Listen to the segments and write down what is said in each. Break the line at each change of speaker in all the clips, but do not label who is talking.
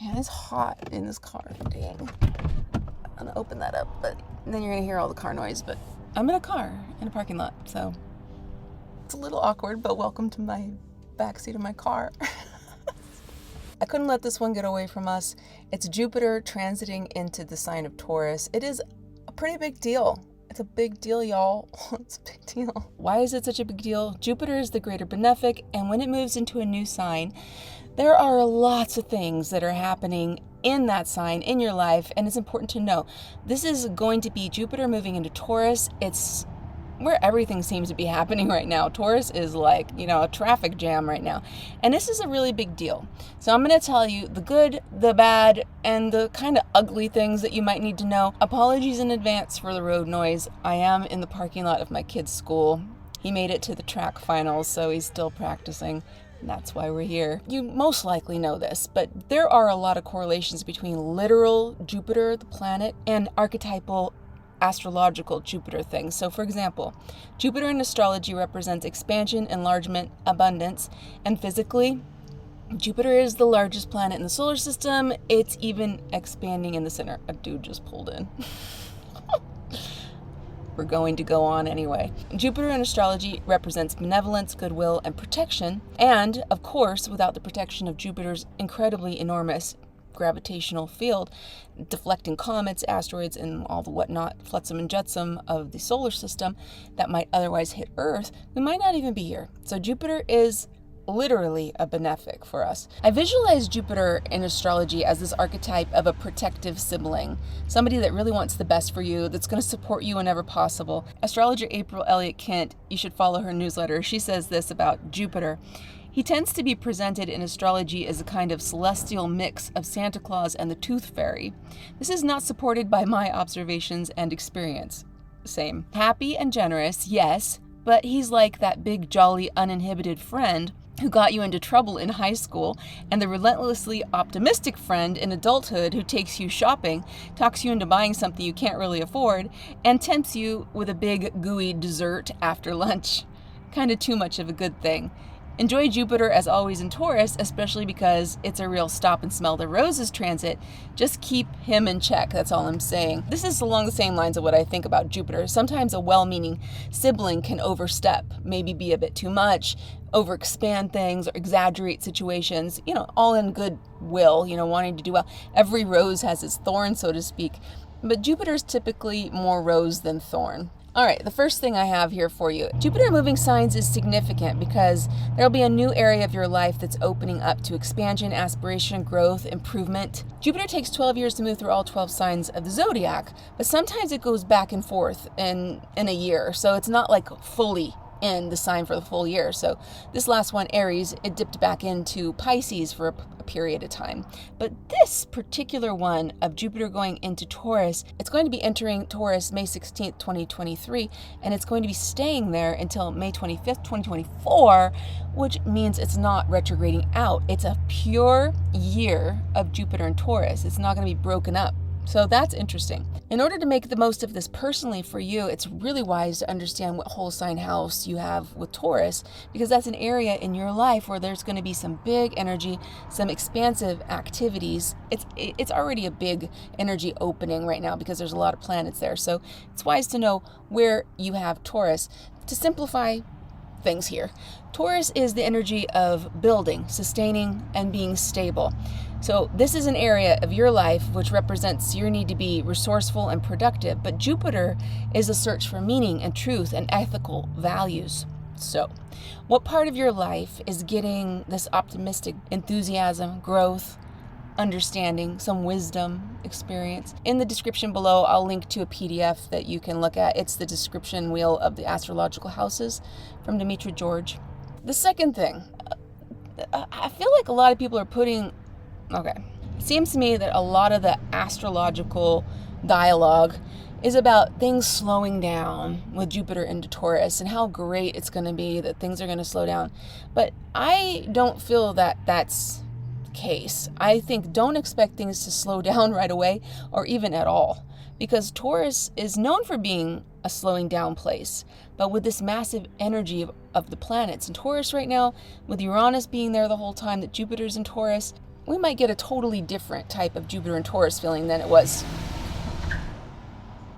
Man, it's hot in this car. Dang. I'm gonna open that up, but then you're gonna hear all the car noise. But I'm in a car in a parking lot, so it's a little awkward, but welcome to my backseat of my car. I couldn't let this one get away from us. It's Jupiter transiting into the sign of Taurus. It is a pretty big deal. It's a big deal, y'all. It's a big deal. Why is it such a big deal? Jupiter is the greater benefic, and when it moves into a new sign, there are lots of things that are happening in that sign in your life, and it's important to know. This is going to be Jupiter moving into Taurus. It's where everything seems to be happening right now. Taurus is like, a traffic jam right now. And this is a really big deal. So I'm going to tell you the good, the bad, and the kind of ugly things that you might need to know. Apologies in advance for the road noise. I am in the parking lot of my kid's school. He made it to the track finals, so he's still practicing. And that's why we're here. You most likely know this, but there are a lot of correlations between literal Jupiter, the planet, and archetypal astrological Jupiter things. So for example, Jupiter in astrology represents expansion, enlargement, abundance, and physically, Jupiter is the largest planet in the solar system. It's even expanding in the center. A dude just pulled in. We're going to go on anyway. Jupiter in astrology represents benevolence, goodwill, and protection. And of course, without the protection of Jupiter's incredibly enormous gravitational field, deflecting comets, asteroids, and all the whatnot, flotsam and jetsam of the solar system that might otherwise hit Earth, we might not even be here. So Jupiter is literally a benefic for us. I visualize Jupiter in astrology as this archetype of a protective sibling, somebody that really wants the best for you, that's going to support you whenever possible. Astrologer April Elliott Kent, you should follow her newsletter. She says this about Jupiter. He tends to be presented in astrology as a kind of celestial mix of Santa Claus and the Tooth Fairy. This is not supported by my observations and experience. Same. Happy and generous, yes, but he's like that big, jolly, uninhibited friend who got you into trouble in high school, and the relentlessly optimistic friend in adulthood who takes you shopping, talks you into buying something you can't really afford, and tempts you with a big, gooey dessert after lunch. Kind of too much of a good thing. Enjoy Jupiter as always in Taurus, especially because it's a real stop and smell the roses transit. Just keep him in check, that's all I'm saying. This is along the same lines of what I think about Jupiter. Sometimes a well-meaning sibling can overstep, maybe be a bit too much, overexpand things or exaggerate situations, all in good will, wanting to do well. Every rose has its thorn, so to speak, but Jupiter's typically more rose than thorn. All right, the first thing I have here for you. Jupiter moving signs is significant because there'll be a new area of your life that's opening up to expansion, aspiration, growth, improvement. Jupiter takes 12 years to move through all 12 signs of the zodiac, but sometimes it goes back and forth in a year. So it's not like fully in the sign for the full year. So this last one, Aries, it dipped back into Pisces for a period of time. But this particular one of Jupiter going into Taurus, it's going to be entering Taurus May 16th, 2023, and it's going to be staying there until May 25th, 2024, which means it's not retrograding out. It's a pure year of Jupiter in Taurus. It's not going to be broken up. So that's interesting. In order to make the most of this personally for you, it's really wise to understand what whole sign house you have with Taurus, because that's an area in your life where there's going to be some big energy, some expansive activities. It's already a big energy opening right now because there's a lot of planets there. So it's wise to know where you have Taurus. To simplify things here, Taurus is the energy of building, sustaining, and being stable. So this is an area of your life which represents your need to be resourceful and productive, but Jupiter is a search for meaning and truth and ethical values. So what part of your life is getting this optimistic enthusiasm, growth, understanding, some wisdom, experience? In the description below, I'll link to a PDF that you can look at. It's the description wheel of the astrological houses from Demetra George. The second thing, I feel like a lot of people are it seems to me that a lot of the astrological dialogue is about things slowing down with Jupiter into Taurus and how great it's going to be, that things are going to slow down. But I don't feel that that's the case. I think don't expect things to slow down right away or even at all, because Taurus is known for being a slowing down place. But with this massive energy of the planets in Taurus right now, with Uranus being there the whole time that Jupiter's in Taurus, we might get a totally different type of Jupiter and Taurus feeling than it was.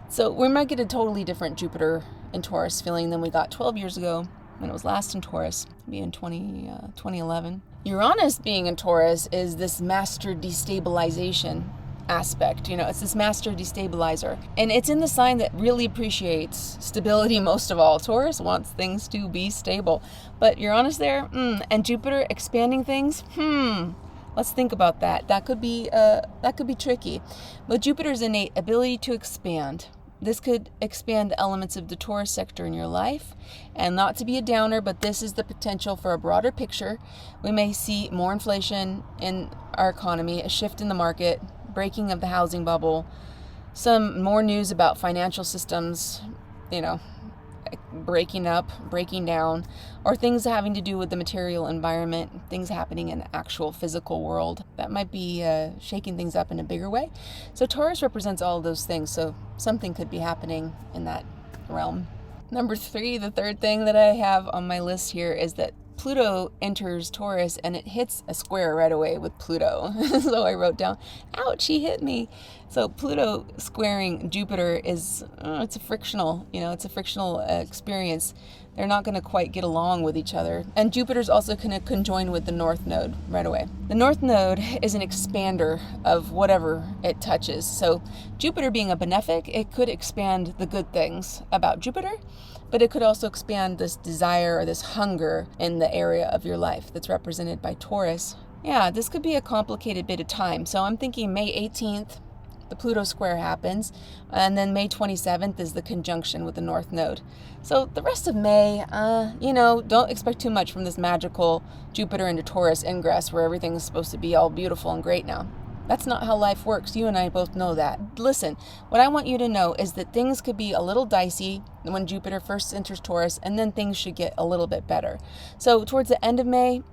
So we might get a totally different Jupiter and Taurus feeling than we got 12 years ago when it was last in Taurus, maybe in 2011. Uranus being in Taurus is this master destabilization aspect. It's this master destabilizer. And it's in the sign that really appreciates stability most of all. Taurus wants things to be stable. But Uranus there, and Jupiter expanding things, let's think about that. That could be tricky. But Jupiter's innate ability to expand. This could expand elements of the Taurus sector in your life. And not to be a downer, but this is the potential for a broader picture. We may see more inflation in our economy, a shift in the market, breaking of the housing bubble, some more news about financial systems, breaking up, breaking down, or things having to do with the material environment, things happening in the actual physical world. That might be shaking things up in a bigger way. So Taurus represents all of those things, so something could be happening in that realm. Number 3, the third thing that I have on my list here is that Pluto enters Taurus and it hits a square right away with Pluto. So I wrote down, ouch, he hit me. So Pluto squaring Jupiter is, it's a frictional experience. They're not going to quite get along with each other. And Jupiter's also going to conjoin with the North Node right away. The North Node is an expander of whatever it touches. So Jupiter being a benefic, it could expand the good things about Jupiter, but it could also expand this desire or this hunger in the area of your life that's represented by Taurus. Yeah, this could be a complicated bit of time. So I'm thinking May 18th, the Pluto square happens, and then May 27th is the conjunction with the North Node. So the rest of May, don't expect too much from this magical Jupiter into Taurus ingress where everything is supposed to be all beautiful and great now. That's not how life works. You and I both know that. Listen, what I want you to know is that things could be a little dicey when Jupiter first enters Taurus, and then things should get a little bit better. So towards the end of May,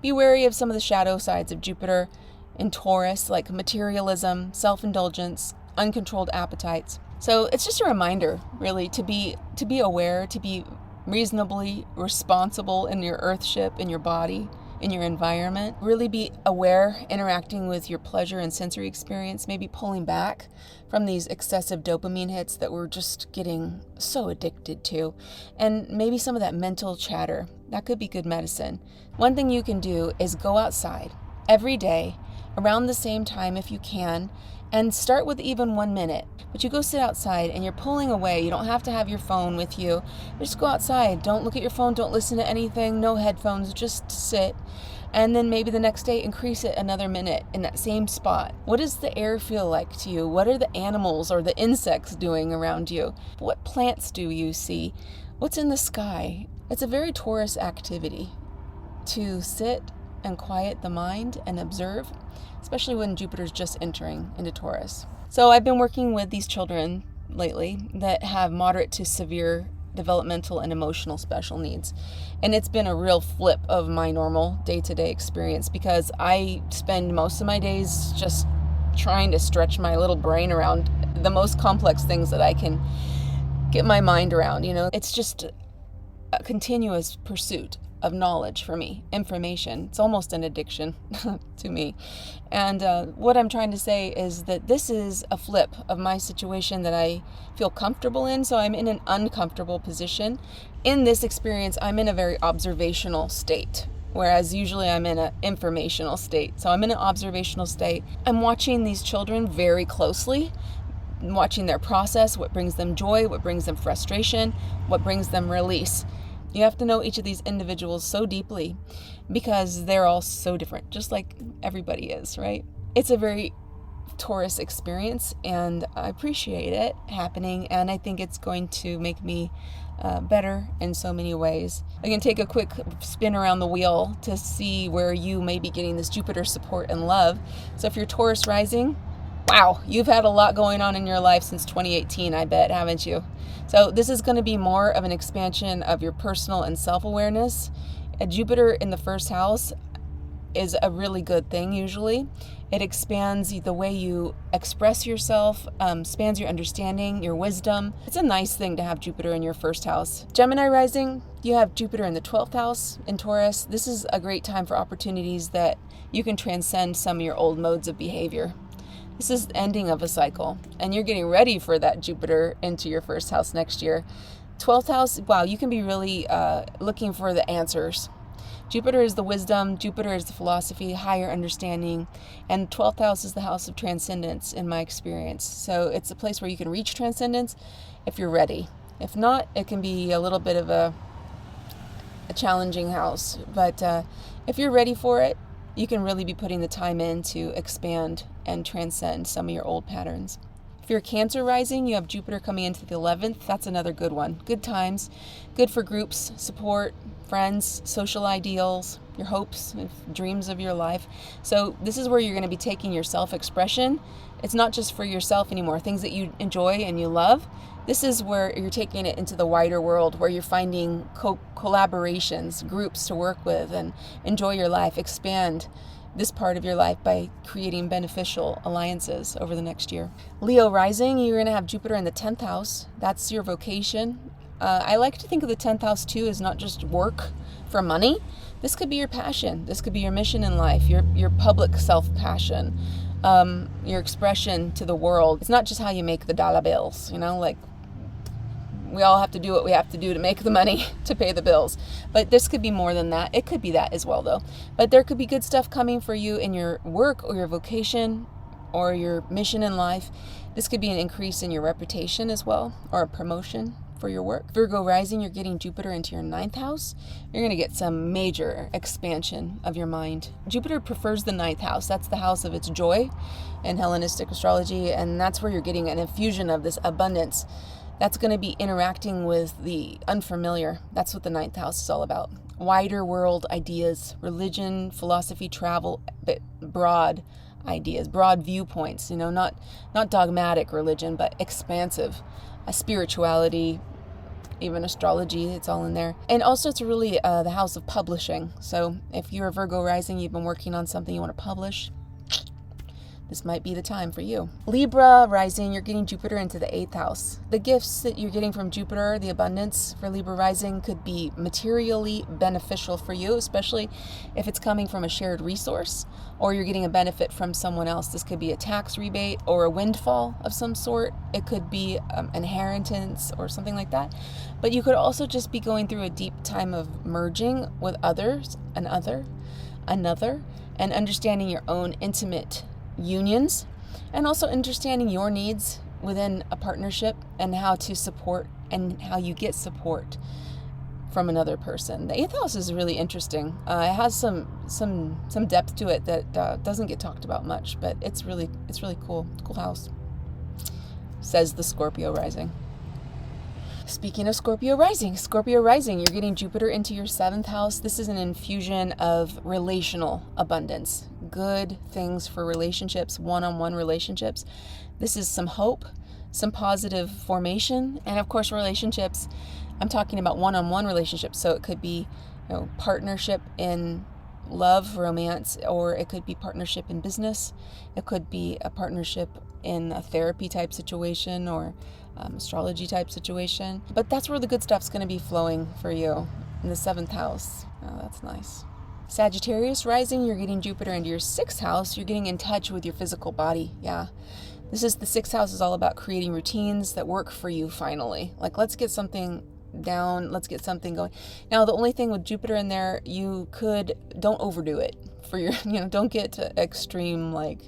be wary of some of the shadow sides of Jupiter in Taurus, like materialism, self-indulgence, uncontrolled appetites. So it's just a reminder, really, to be aware, to be reasonably responsible in your earthship, in your body, in your environment. Really be aware, interacting with your pleasure and sensory experience, maybe pulling back from these excessive dopamine hits that we're just getting so addicted to. And maybe some of that mental chatter. That could be good medicine. One thing you can do is go outside every day around the same time if you can, and start with even 1 minute. But you go sit outside and you're pulling away. You don't have to have your phone with you. Just go outside. Don't look at your phone. Don't listen to anything. No headphones. Just sit. And then maybe the next day increase it another minute in that same spot. What does the air feel like to you? What are the animals or the insects doing around you? What plants do you see? What's in the sky? It's a very Taurus activity to sit and quiet the mind and observe, especially when Jupiter's just entering into Taurus. So I've been working with these children lately that have moderate to severe developmental and emotional special needs. And it's been a real flip of my normal day-to-day experience, because I spend most of my days just trying to stretch my little brain around the most complex things that I can get my mind around. It's just a continuous pursuit of knowledge for me, information. It's almost an addiction to me. And what I'm trying to say is that this is a flip of my situation that I feel comfortable in. So I'm in an uncomfortable position. In this experience, I'm in a very observational state, whereas usually I'm in an informational state. So I'm in an observational state. I'm watching these children very closely, watching their process, what brings them joy, what brings them frustration, what brings them release. You have to know each of these individuals so deeply because they're all so different, just like everybody is, right? It's a very Taurus experience, and I appreciate it happening, and I think it's going to make me better in so many ways. I can take a quick spin around the wheel to see where you may be getting this Jupiter support and love. So if you're Taurus rising, wow, you've had a lot going on in your life since 2018, I bet, haven't you? So this is going to be more of an expansion of your personal and self-awareness. Jupiter in the first house is a really good thing usually. It expands the way you express yourself, expands your understanding, your wisdom. It's a nice thing to have Jupiter in your first house. Gemini rising, you have Jupiter in the 12th house in Taurus. This is a great time for opportunities that you can transcend some of your old modes of behavior. This is the ending of a cycle, and you're getting ready for that Jupiter into your first house next year. 12th house, wow, you can be really looking for the answers. Jupiter is the wisdom, Jupiter is the philosophy, higher understanding, and 12th house is the house of transcendence in my experience. So it's a place where you can reach transcendence if you're ready. If not, it can be a little bit of a challenging house. But if you're ready for it, you can really be putting the time in to expand and transcend some of your old patterns. If you're a Cancer rising, you have Jupiter coming into the 11th. That's another good one. Good times, good for groups, support, friends, social ideals, your hopes, dreams of your life. So this is where you're going to be taking your self-expression. It's not just for yourself anymore, things that you enjoy and you love. This is where you're taking it into the wider world, where you're finding collaborations, groups to work with and enjoy your life, expand this part of your life by creating beneficial alliances over the next year. Leo rising, you're going to have Jupiter in the 10th house. That's your vocation. I like to think of the 10th house too as not just work for money. This could be your passion. This could be your mission in life, your public self-passion, your expression to the world. It's not just how you make the dollar bills, like we all have to do what we have to do to make the money to pay the bills. But this could be more than that. It could be that as well, though. But there could be good stuff coming for you in your work or your vocation or your mission in life. This could be an increase in your reputation as well, or a promotion for your work. Virgo rising, you're getting Jupiter into your 9th house. You're going to get some major expansion of your mind. Jupiter prefers the 9th house. That's the house of its joy in Hellenistic astrology, and that's where you're getting an infusion of this abundance. That's going to be interacting with the unfamiliar. That's what the 9th house is all about. Wider world ideas, religion, philosophy, travel, but broad ideas, broad viewpoints, not dogmatic religion, but expansive, a spirituality, even astrology, it's all in there. And also it's really the house of publishing. So if you're a Virgo rising, you've been working on something you want to publish, this might be the time for you. Libra rising, you're getting Jupiter into the 8th house. The gifts that you're getting from Jupiter, the abundance for Libra rising, could be materially beneficial for you, especially if it's coming from a shared resource or you're getting a benefit from someone else. This could be a tax rebate or a windfall of some sort. It could be inheritance or something like that. But you could also just be going through a deep time of merging with others, another, and understanding your own intimate unions, and also understanding your needs within a partnership and how to support and how you get support from another person. The 8th house is really interesting. It has some depth to it that doesn't get talked about much, but it's really cool house, says the Scorpio rising. Speaking of Scorpio rising, you're getting Jupiter into your 7th house. This is an infusion of relational abundance, good things for relationships, one-on-one relationships. This is some hope, some positive formation, and of course relationships. I'm talking about one-on-one relationships, so it could be partnership in love, romance, or it could be partnership in business. It could be a partnership in a therapy type situation or astrology type situation. But that's where the good stuff's going to be flowing for you in the 7th house. Oh, that's nice. Sagittarius rising, you're getting Jupiter into your 6th house. You're getting in touch with your physical body. Yeah. This is the 6th house is all about creating routines that work for you finally. Like, let's get something down. Let's get something going. Now, the only thing with Jupiter in there, don't overdo it for your, don't get to extreme, like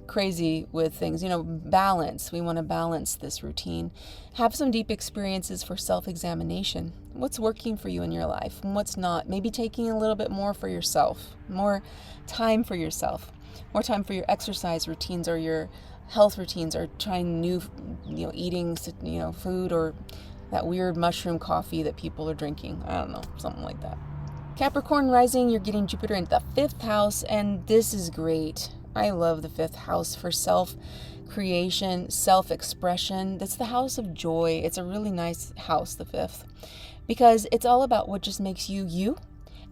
crazy with things, balance. We want to balance this routine. Have some deep experiences for self-examination. What's working for you in your life and what's not? Maybe taking a little bit more for yourself, more time for yourself, more time for your exercise routines or your health routines, or trying new, eating, food, or that weird mushroom coffee that people are drinking. I don't know, something like that. Capricorn rising, you're getting Jupiter into the 5th house, and this is great. I love the 5th house for self-creation, self-expression. That's the house of joy. It's a really nice house, the 5th, because it's all about what just makes you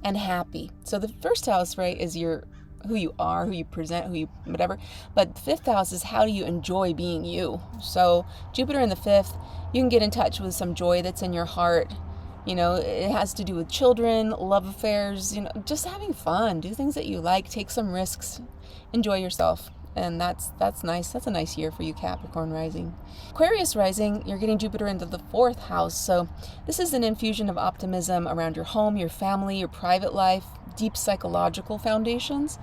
and happy. So the 1st house, right, is who you are, who you present, whatever. But the 5th house is how do you enjoy being you. So Jupiter in the 5th, you can get in touch with some joy that's in your heart, You know, it has to do with children, love affairs, you know, just having fun. Do things that you like, take some risks, enjoy yourself. And that's nice. That's a nice year for you, Capricorn rising. Aquarius rising, you're getting Jupiter into the 4th house. So this is an infusion of optimism around your home, your family, your private life, deep psychological foundations.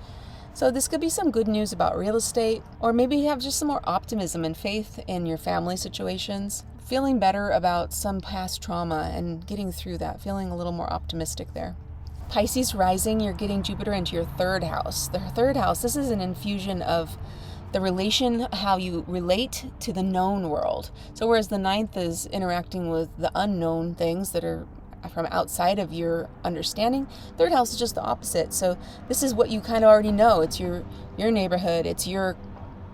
So this could be some good news about real estate, or maybe you have just some more optimism and faith in your family situations, feeling better about some past trauma and getting through that, feeling a little more optimistic there. Pisces rising, you're getting Jupiter into your 3rd house. The 3rd house, this is an infusion of the relation, how you relate to the known world. So whereas the 9th is interacting with the unknown things that are from outside of your understanding, 3rd house is just the opposite. So this is what you kind of already know. It's your neighborhood, it's your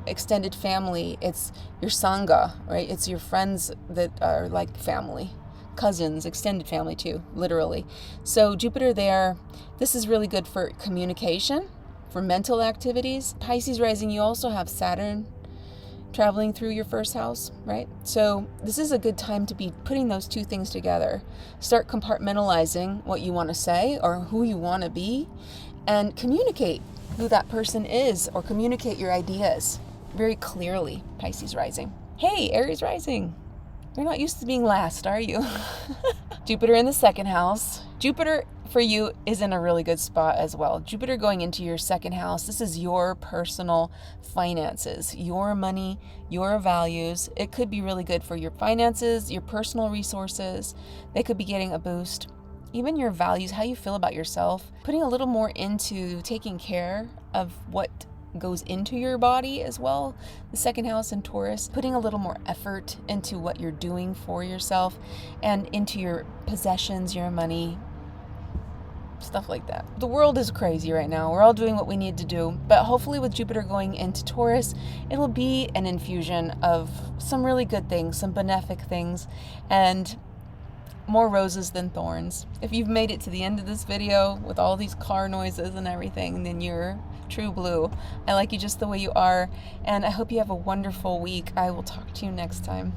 extended family, it's your sangha, right? It's your friends that are like family. Cousins, extended family too, literally. So Jupiter there, this is really good for communication, for mental activities. Pisces rising, you also have Saturn traveling through your 1st house, right? So this is a good time to be putting those two things together. Start compartmentalizing what you want to say or who you want to be, and communicate who that person is, or communicate your ideas very clearly, Pisces rising. Hey, Aries rising. You're not used to being last, are you? Jupiter in the 2nd house. Jupiter for you is in a really good spot as well. Jupiter going into your 2nd house. This is your personal finances, your money, your values. It could be really good for your finances, your personal resources. They could be getting a boost. Even your values, how you feel about yourself. Putting a little more into taking care of what goes into your body as well. The 2nd house in Taurus, putting a little more effort into what you're doing for yourself and into your possessions, your money, stuff like that. The world is crazy right now. We're all doing what we need to do, but hopefully with Jupiter going into Taurus, it'll be an infusion of some really good things, some benefic things, and more roses than thorns. If you've made it to the end of this video with all these car noises and everything, then you're true blue. I like you just the way you are, and I hope you have a wonderful week. I will talk to you next time.